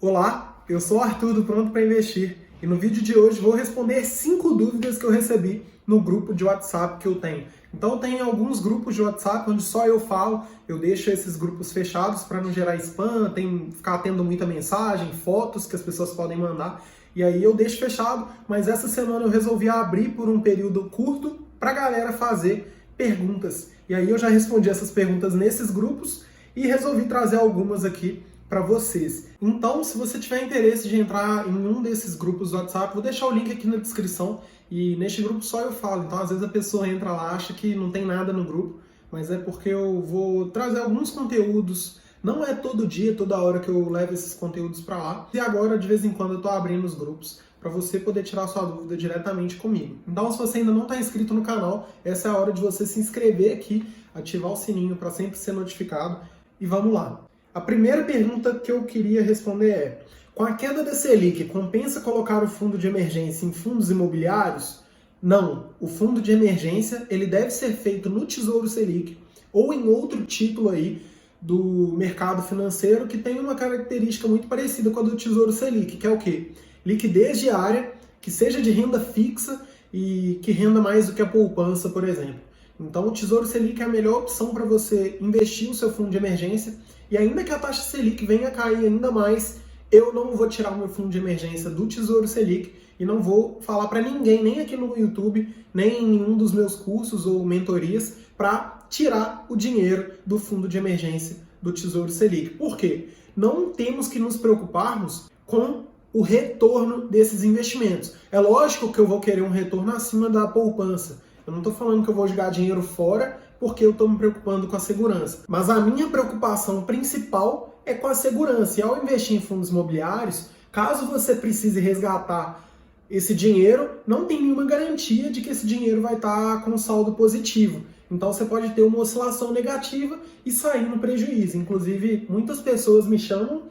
Olá, eu sou o Arthur do Pronto para Investir e no vídeo de hoje vou responder 5 dúvidas que eu recebi no grupo de WhatsApp que eu tenho. Então tem alguns grupos de WhatsApp onde só eu falo, eu deixo esses grupos fechados para não gerar spam, ficar tendo muita mensagem, fotos que as pessoas podem mandar, e aí eu deixo fechado, mas essa semana eu resolvi abrir por um período curto para a galera fazer perguntas. E aí eu já respondi essas perguntas nesses grupos e resolvi trazer algumas aqui para vocês. Então, se você tiver interesse de entrar em um desses grupos do WhatsApp, vou deixar o link aqui na descrição, e neste grupo só eu falo. Então, às vezes a pessoa entra lá, acha que não tem nada no grupo, mas é porque eu vou trazer alguns conteúdos. Não é todo dia, toda hora que eu levo esses conteúdos para lá. E agora, de vez em quando, eu tô abrindo os grupos para você poder tirar sua dúvida diretamente comigo. Então, se você ainda não está inscrito no canal, essa é a hora de você se inscrever aqui, ativar o sininho para sempre ser notificado, e vamos lá. A primeira pergunta que eu queria responder é: com a queda da Selic, compensa colocar o fundo de emergência em fundos imobiliários? Não. O fundo de emergência ele deve ser feito no Tesouro Selic ou em outro título aí do mercado financeiro que tem uma característica muito parecida com a do Tesouro Selic, que é o quê? Liquidez diária, que seja de renda fixa e que renda mais do que a poupança, por exemplo. Então o Tesouro Selic é a melhor opção para você investir o seu fundo de emergência. E ainda que a taxa Selic venha a cair ainda mais, eu não vou tirar o meu fundo de emergência do Tesouro Selic e não vou falar para ninguém, nem aqui no YouTube, nem em nenhum dos meus cursos ou mentorias, para tirar o dinheiro do fundo de emergência do Tesouro Selic. Por quê? Não temos que nos preocuparmos com o retorno desses investimentos. É lógico que eu vou querer um retorno acima da poupança. Eu não estou falando que eu vou jogar dinheiro fora porque eu estou me preocupando com a segurança. Mas a minha preocupação principal é com a segurança. E ao investir em fundos imobiliários, caso você precise resgatar esse dinheiro, não tem nenhuma garantia de que esse dinheiro vai estar com saldo positivo. Então você pode ter uma oscilação negativa e sair no prejuízo. Inclusive, muitas pessoas me chamam,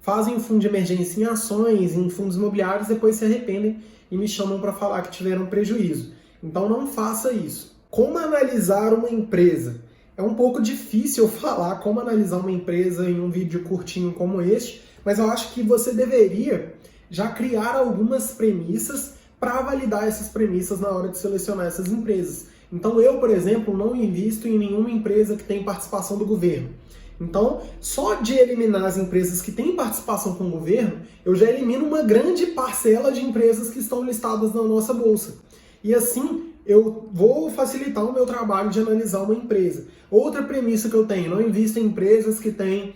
fazem um fundo de emergência em ações, em fundos imobiliários, depois se arrependem e me chamam para falar que tiveram prejuízo. Então não faça isso. Como analisar uma empresa? É um pouco difícil eu falar como analisar uma empresa em um vídeo curtinho como este, mas eu acho que você deveria já criar algumas premissas para validar essas premissas na hora de selecionar essas empresas. Então eu, por exemplo, não invisto em nenhuma empresa que tem participação do governo. Então, só de eliminar as empresas que têm participação com o governo, eu já elimino uma grande parcela de empresas que estão listadas na nossa bolsa. E assim, eu vou facilitar o meu trabalho de analisar uma empresa. Outra premissa que eu tenho: não invisto em empresas que tenham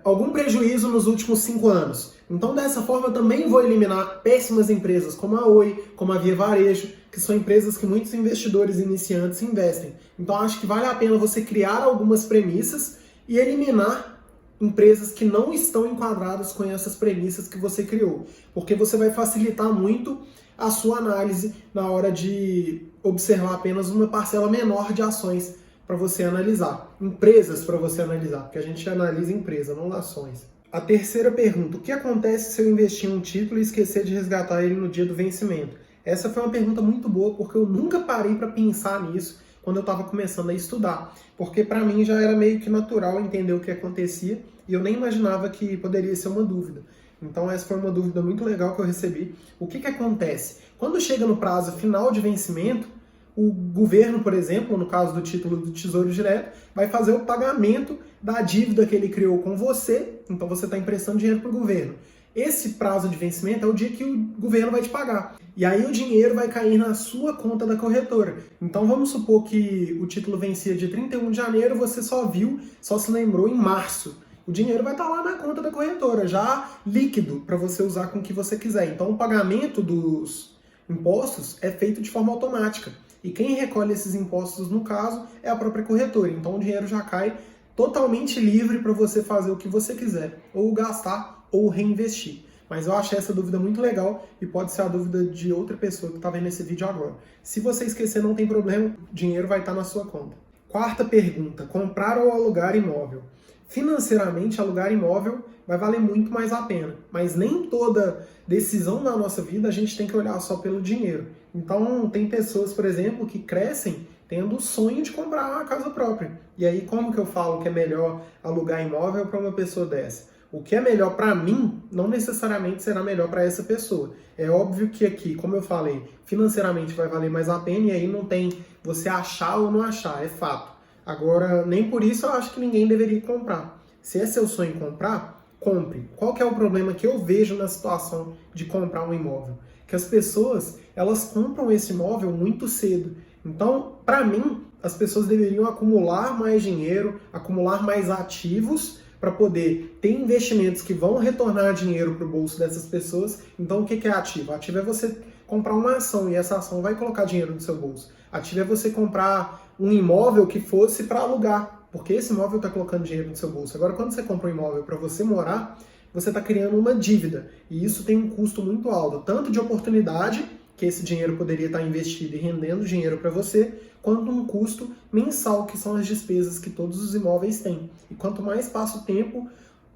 algum prejuízo nos últimos 5 anos. Então, dessa forma, eu também vou eliminar péssimas empresas como a Oi, como a Via Varejo, que são empresas que muitos investidores iniciantes investem. Então, acho que vale a pena você criar algumas premissas e eliminar empresas que não estão enquadradas com essas premissas que você criou, porque você vai facilitar muito a sua análise na hora de observar apenas uma parcela menor de ações para você analisar, empresas para você analisar, porque a gente analisa empresa, não ações. A terceira pergunta: o que acontece se eu investir em um título e esquecer de resgatar ele no dia do vencimento? Essa foi uma pergunta muito boa, porque eu nunca parei para pensar nisso quando eu estava começando a estudar, porque para mim já era meio que natural entender o que acontecia e eu nem imaginava que poderia ser uma dúvida. Então essa foi uma dúvida muito legal que eu recebi. O que acontece? Quando chega no prazo final de vencimento, o governo, por exemplo, no caso do título do Tesouro Direto, vai fazer o pagamento da dívida que ele criou com você, então você está emprestando dinheiro para o governo. Esse prazo de vencimento é o dia que o governo vai te pagar. E aí o dinheiro vai cair na sua conta da corretora. Então vamos supor que o título vencia dia 31 de janeiro, você só se lembrou em março. O dinheiro vai estar lá na conta da corretora, já líquido, para você usar com o que você quiser. Então o pagamento dos impostos é feito de forma automática. E quem recolhe esses impostos, no caso, é a própria corretora. Então o dinheiro já cai totalmente livre para você fazer o que você quiser, ou gastar ou reinvestir. Mas eu achei essa dúvida muito legal e pode ser a dúvida de outra pessoa que está vendo esse vídeo agora. Se você esquecer, não tem problema, o dinheiro vai estar na sua conta. Quarta pergunta: comprar ou alugar imóvel? Financeiramente, alugar imóvel vai valer muito mais a pena, mas nem toda decisão na nossa vida a gente tem que olhar só pelo dinheiro. Então, tem pessoas, por exemplo, que crescem tendo o sonho de comprar uma casa própria. E aí, como que eu falo que é melhor alugar imóvel para uma pessoa dessa? O que é melhor para mim, não necessariamente será melhor para essa pessoa. É óbvio que aqui, como eu falei, financeiramente vai valer mais a pena e aí não tem você achar ou não achar, é fato. Agora, nem por isso eu acho que ninguém deveria comprar. Se é seu sonho comprar, compre. Qual que é o problema que eu vejo na situação de comprar um imóvel? Que as pessoas, elas compram esse imóvel muito cedo. Então, para mim, as pessoas deveriam acumular mais dinheiro, acumular mais ativos para poder ter investimentos que vão retornar dinheiro para o bolso dessas pessoas. Então, o que é ativo? Ativo é você comprar uma ação e essa ação vai colocar dinheiro no seu bolso. Ativo é você comprar um imóvel que fosse para alugar, porque esse imóvel está colocando dinheiro no seu bolso. Agora, quando você compra um imóvel para você morar, você está criando uma dívida. E isso tem um custo muito alto, tanto de oportunidade, que esse dinheiro poderia estar investido e rendendo dinheiro para você, quanto um custo mensal, que são as despesas que todos os imóveis têm. E quanto mais passa o tempo,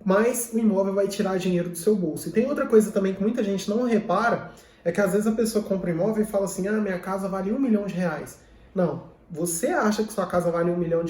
mais o imóvel vai tirar dinheiro do seu bolso. E tem outra coisa também que muita gente não repara, é que às vezes a pessoa compra um imóvel e fala assim, minha casa vale R$1 milhão. Não, você acha que sua casa vale R$1 milhão,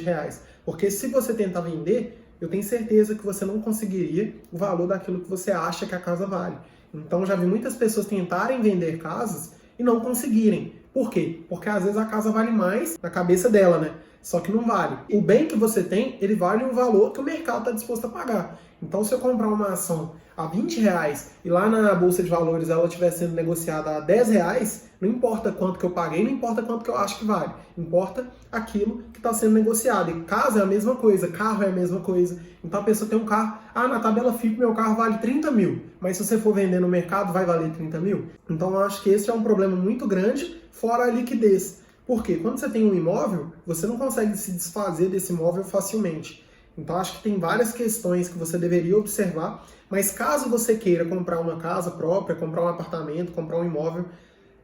porque se você tentar vender, eu tenho certeza que você não conseguiria o valor daquilo que você acha que a casa vale. Então já vi muitas pessoas tentarem vender casas e não conseguirem. Por quê? Porque às vezes a casa vale mais na cabeça dela, né? Só que não vale. O bem que você tem, ele vale um valor que o mercado está disposto a pagar. Então, se eu comprar uma ação a R$20 e lá na Bolsa de Valores ela estiver sendo negociada a R$10, não importa quanto que eu paguei, não importa quanto que eu acho que vale. Importa aquilo que está sendo negociado. E casa é a mesma coisa, carro é a mesma coisa. Então a pessoa tem um carro, na tabela FIP meu carro vale 30 mil, mas se você for vender no mercado vai valer 30 mil? Então eu acho que esse é um problema muito grande, fora a liquidez. Porque quando você tem um imóvel, você não consegue se desfazer desse imóvel facilmente. Então acho que tem várias questões que você deveria observar, mas caso você queira comprar uma casa própria, comprar um apartamento, comprar um imóvel,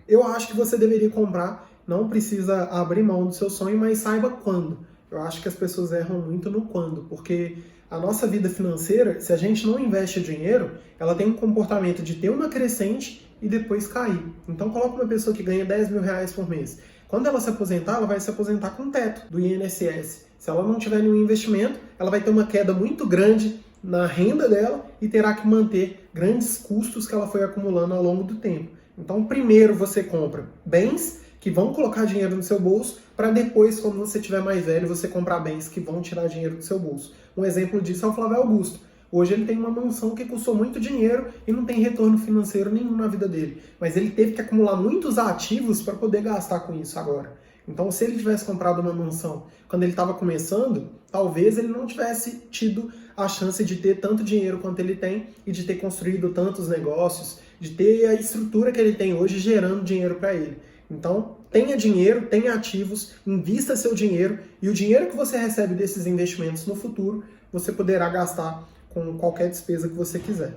eu acho que você deveria comprar, não precisa abrir mão do seu sonho, mas saiba quando. Eu acho que as pessoas erram muito no quando, porque a nossa vida financeira, se a gente não investe dinheiro, ela tem um comportamento de ter uma crescente e depois cair. Então coloca uma pessoa que ganha R$10 mil por mês. Quando ela se aposentar, ela vai se aposentar com teto do INSS. Se ela não tiver nenhum investimento, ela vai ter uma queda muito grande na renda dela e terá que manter grandes custos que ela foi acumulando ao longo do tempo. Então, primeiro você compra bens que vão colocar dinheiro no seu bolso, para depois, quando você estiver mais velho, você comprar bens que vão tirar dinheiro do seu bolso. Um exemplo disso é o Flávio Augusto. Hoje ele tem uma mansão que custou muito dinheiro e não tem retorno financeiro nenhum na vida dele. Mas ele teve que acumular muitos ativos para poder gastar com isso agora. Então, se ele tivesse comprado uma mansão quando ele estava começando, talvez ele não tivesse tido a chance de ter tanto dinheiro quanto ele tem e de ter construído tantos negócios, de ter a estrutura que ele tem hoje gerando dinheiro para ele. Então, tenha dinheiro, tenha ativos, invista seu dinheiro e o dinheiro que você recebe desses investimentos no futuro, você poderá gastar com qualquer despesa que você quiser.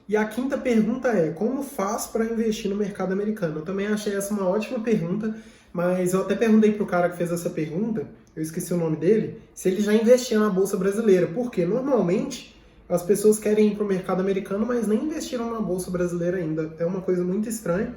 E a quinta pergunta é, como faz para investir no mercado americano? Eu também achei essa uma ótima pergunta, mas eu até perguntei para o cara que fez essa pergunta, eu esqueci o nome dele, se ele já investia na Bolsa Brasileira. Porque normalmente as pessoas querem ir para o mercado americano, mas nem investiram na Bolsa Brasileira ainda. É uma coisa muito estranha.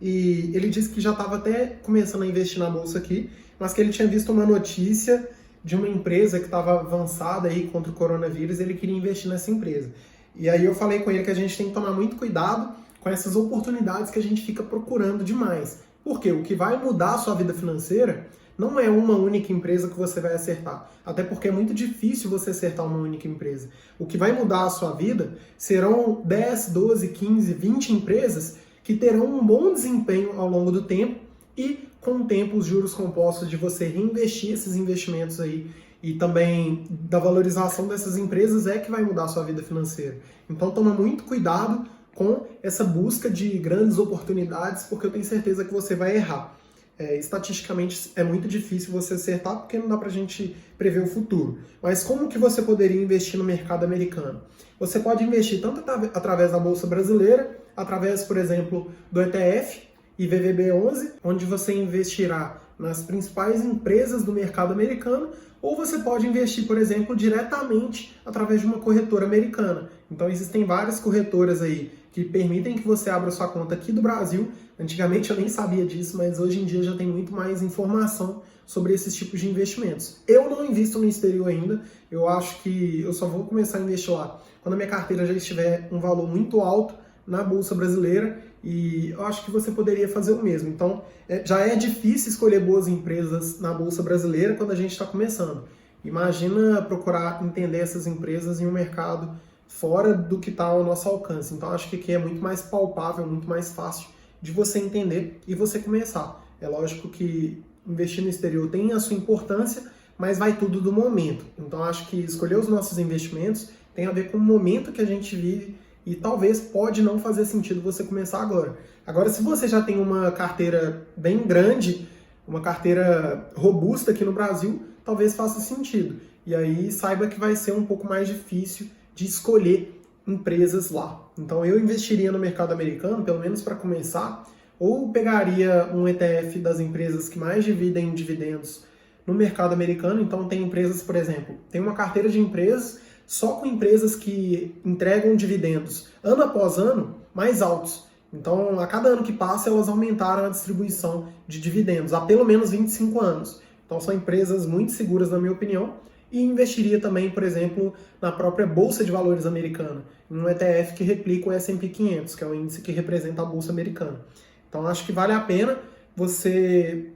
E ele disse que já estava até começando a investir na Bolsa aqui, mas que ele tinha visto uma notícia de uma empresa que estava avançada aí contra o coronavírus e ele queria investir nessa empresa. E aí eu falei com ele que a gente tem que tomar muito cuidado com essas oportunidades que a gente fica procurando demais. Porque o que vai mudar a sua vida financeira não é uma única empresa que você vai acertar. Até porque é muito difícil você acertar uma única empresa. O que vai mudar a sua vida serão 10, 12, 15, 20 empresas que terão um bom desempenho ao longo do tempo e, com o tempo, os juros compostos de você reinvestir esses investimentos aí e também da valorização dessas empresas é que vai mudar a sua vida financeira. Então, toma muito cuidado com essa busca de grandes oportunidades, porque eu tenho certeza que você vai errar. Estatisticamente, é muito difícil você acertar, porque não dá pra gente prever o futuro. Mas como que você poderia investir no mercado americano? Você pode investir tanto através da Bolsa Brasileira, através, por exemplo, do ETF e VVB11, onde você investirá nas principais empresas do mercado americano, ou você pode investir, por exemplo, diretamente através de uma corretora americana. Então existem várias corretoras aí que permitem que você abra sua conta aqui do Brasil. Antigamente eu nem sabia disso, mas hoje em dia já tem muito mais informação sobre esses tipos de investimentos. Eu não invisto no exterior ainda, eu acho que eu só vou começar a investir lá quando a minha carteira já estiver um valor muito alto na Bolsa Brasileira, e eu acho que você poderia fazer o mesmo. Então, já é difícil escolher boas empresas na Bolsa Brasileira quando a gente está começando. Imagina procurar entender essas empresas em um mercado fora do que está ao nosso alcance. Então, acho que aqui é muito mais palpável, muito mais fácil de você entender e você começar. É lógico que investir no exterior tem a sua importância, mas vai tudo do momento. Então, acho que escolher os nossos investimentos tem a ver com o momento que a gente vive e talvez pode não fazer sentido você começar agora. Agora, se você já tem uma carteira bem grande, uma carteira robusta aqui no Brasil, talvez faça sentido. E aí saiba que vai ser um pouco mais difícil de escolher empresas lá. Então eu investiria no mercado americano, pelo menos para começar, ou pegaria um ETF das empresas que mais dividem dividendos no mercado americano. Então tem empresas, por exemplo, tem uma carteira de empresas só com empresas que entregam dividendos ano após ano mais altos. Então, a cada ano que passa, elas aumentaram a distribuição de dividendos há pelo menos 25 anos. Então, são empresas muito seguras, na minha opinião, e investiria também, por exemplo, na própria Bolsa de Valores americana, em um ETF que replica o S&P 500, que é o índice que representa a Bolsa americana. Então, acho que vale a pena você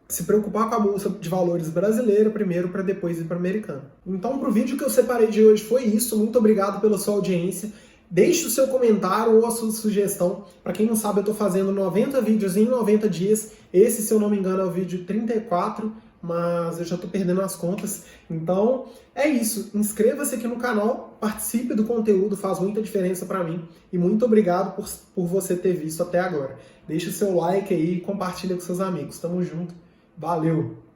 se preocupar com a Bolsa de Valores brasileira primeiro, para depois ir para a americana. Então, para o vídeo que eu separei de hoje foi isso. Muito obrigado pela sua audiência. Deixe o seu comentário ou a sua sugestão. Para quem não sabe, eu estou fazendo 90 vídeos em 90 dias. Esse, se eu não me engano, é o vídeo 34, mas eu já estou perdendo as contas. Então, é isso. Inscreva-se aqui no canal, participe do conteúdo, faz muita diferença para mim. E muito obrigado por você ter visto até agora. Deixe o seu like aí e compartilha com seus amigos. Tamo junto. Valeu!